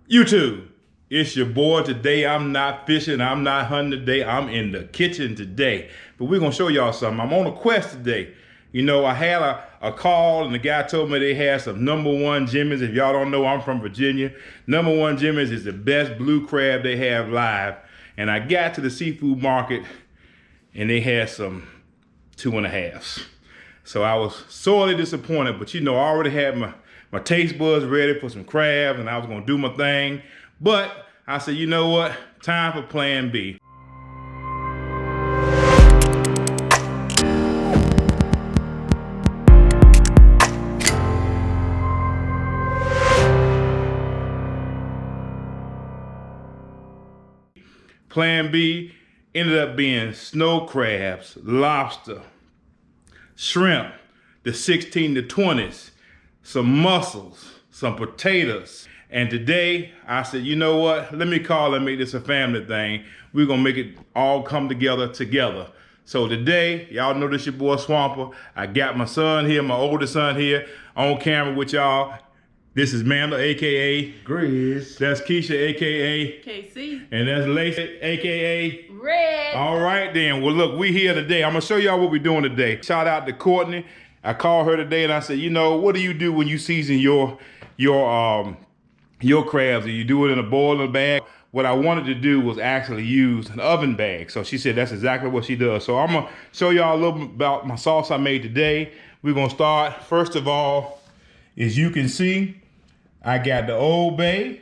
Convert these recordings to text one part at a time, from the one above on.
YouTube, it's your boy. Today I'm not fishing, I'm not hunting today, I'm in the kitchen today. But we're gonna show y'all something. I'm on a quest today. You know, I had a call and the guy told me they had some #1 Jimmy's. If y'all don't know, I'm from Virginia. #1 Jimmy's is the best blue crab they have live. And I got to the seafood market and they had some 2.5s. So I was sorely disappointed, but you know, I already had my taste buds ready for some crabs and I was gonna do my thing. But I said, you know what? Time for plan B. Plan B ended up being snow crabs, lobster, shrimp, the 16 to 20s, some mussels, some potatoes. And today I said, you know what? Let me call and make this a family thing. We're gonna make it all come together. So today, y'all know this your boy Swamper. I got my son here, my oldest son here on camera with y'all. This is Manda, AKA Grizz. That's Keisha, AKA KC. And that's Lacey, AKA Red. All right then. Well, look, we here today. I'm gonna show y'all what we're doing today. Shout out to Courtney. I called her today and I said, you know, what do you do when you season your crabs? Do you do it in a boiling bag? What I wanted to do was actually use an oven bag. So she said that's exactly what she does. So I'm gonna show y'all a little bit about my sauce I made today. We're gonna start, first of all, as you can see, I got the Old Bay.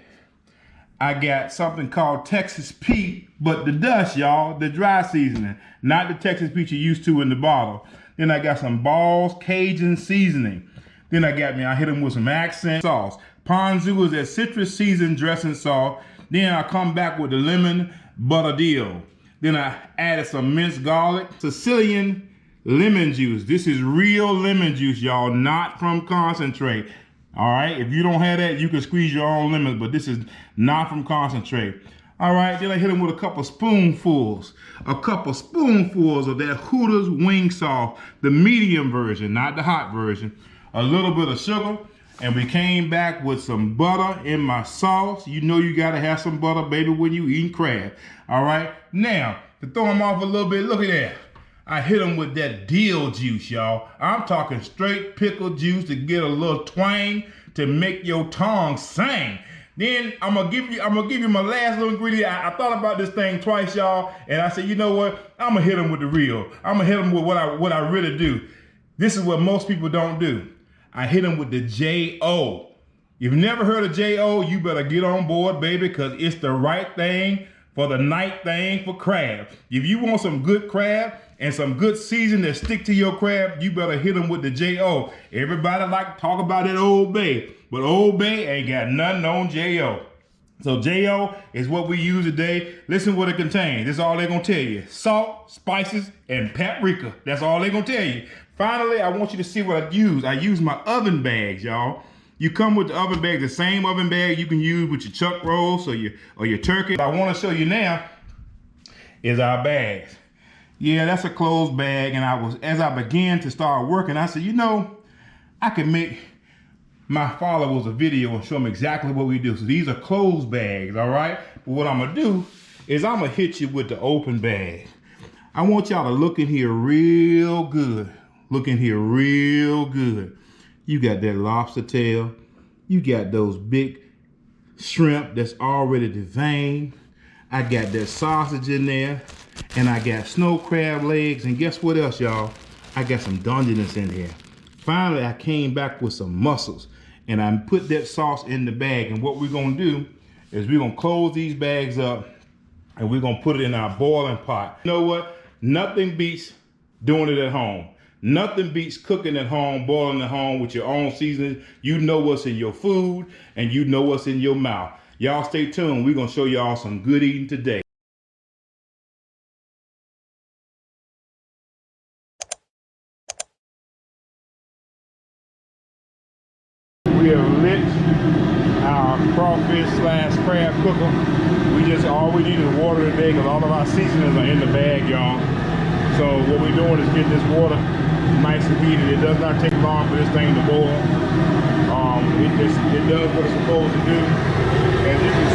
I got something called Texas Pete, but the dust, y'all, the dry seasoning, not the Texas Pete you're used to in the bottle. Then I got some Balls Cajun seasoning. Then I hit them with some accent sauce. Ponzu is that citrus seasoned dressing sauce. Then I come back with the lemon butter deal. Then I added some minced garlic, Sicilian lemon juice. This is real lemon juice, y'all, not from concentrate. All right, if you don't have that, you can squeeze your own lemon, but this is not from concentrate. All right, then I hit them with a couple spoonfuls of that Hooters wing sauce, the medium version, not the hot version. A little bit of sugar, and we came back with some butter in my sauce. You know you gotta have some butter, baby, when you eating crab. All right, now, to throw them off a little bit, look at that. I hit them with that dill juice, y'all. I'm talking straight pickle juice to get a little twang to make your tongue sing. Then I'm gonna give you my last little ingredient. I thought about this thing twice, y'all, and I said, you know what? I'm gonna hit them with the real. I'm gonna hit them with what I really do. This is what most people don't do. I hit them with the J.O. If you've never heard of J.O., you better get on board, baby, because it's the right thing for the night thing for crab. If you want some good crab and some good season that stick to your crab, you better hit them with the J.O. Everybody like to talk about that Old Bay, but Old Bay ain't got nothing on J.O. So J.O. is what we use today. Listen what it contains. This is all they're gonna tell you. Salt, spices, and paprika. That's all they're gonna tell you. Finally, I want you to see what I use. I use my oven bags, y'all. You come with the oven bag, the same oven bag you can use with your chuck rolls or your turkey. What I want to show you now is our bags. Yeah, that's a closed bag, and as I began to start working, I said, you know, I can make my followers a video and show them exactly what we do. So these are closed bags, all right? But what I'm gonna do is I'm gonna hit you with the open bag. I want y'all to look in here real good. Look in here real good. You got that lobster tail. You got those big shrimp that's already deveined. I got that sausage in there. And I got snow crab legs. And guess what else, y'all? I got some Dungeness in here. Finally, I came back with some mussels. And I put that sauce in the bag. And what we're going to do is we're going to close these bags up. And we're going to put it in our boiling pot. You know what? Nothing beats doing it at home. Nothing beats cooking at home, boiling at home with your own seasoning. You know what's in your food and you know what's in your mouth. Y'all stay tuned. We're going to show y'all some good eating today. We have lit our crawfish / crab cooker. All we need is water today because all of our seasonings are in the bag, y'all. So what we're doing is getting this water nice and heated. It does not take long for this thing to boil. It does what it's supposed to do. As you can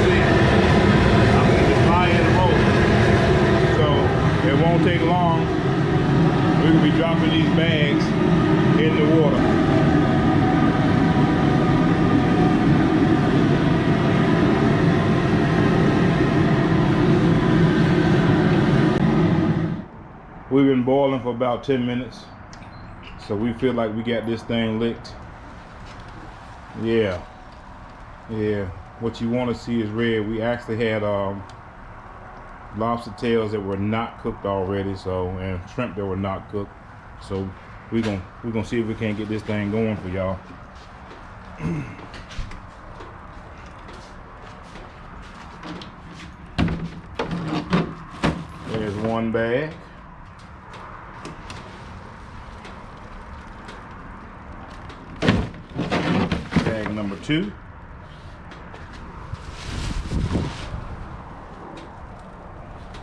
We've been boiling for about 10 minutes. So we feel like we got this thing licked. Yeah. Yeah. What you want to see is red. We actually had lobster tails that were not cooked already, so, and shrimp that were not cooked. So we're gonna see if we can't get this thing going for y'all. There's one bag. Bag number 2.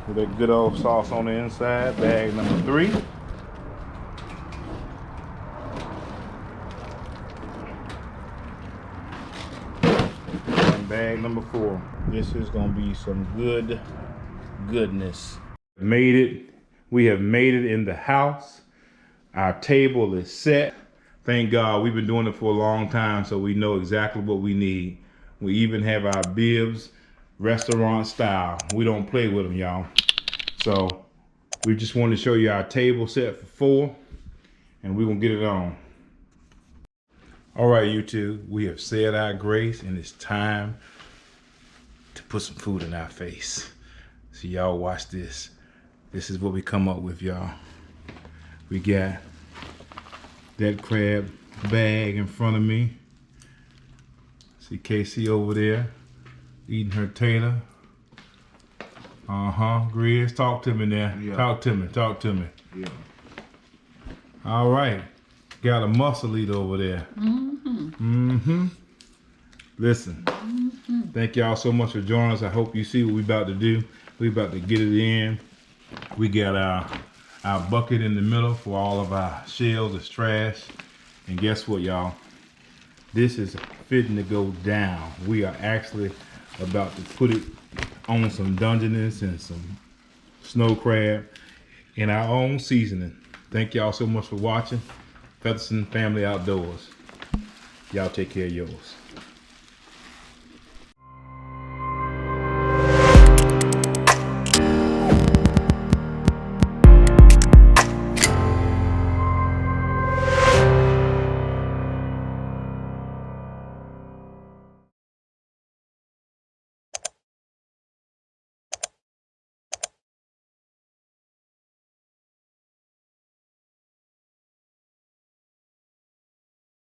With that good old sauce on the inside. Bag number 3. And bag number 4. This is gonna be some goodness. Made it. We have made it in the house. Our table is set. Thank God, we've been doing it for a long time, so we know exactly what we need. We even have our bibs restaurant style. We don't play with them, y'all. So we just wanted to show you our table set for 4, and we're gonna get it on. All right, YouTube, we have said our grace, and it's time to put some food in our face. So y'all watch this. This is what we come up with, y'all. We got that crab bag in front of me. See Casey over there eating her tater. Grizz, talk to me now. Yeah. Talk to me. Yeah. All right. Got a muscle eater over there. Listen, thank y'all so much for joining us. I hope you see what we about to do. We about to get it in. We got our bucket in the middle for all of our shells as trash. And guess what, y'all? This is fitting to go down. We are actually about to put it on some Dungeness and some snow crab in our own seasoning. Thank y'all so much for watching. Featherston Family Outdoors. Y'all take care of yours.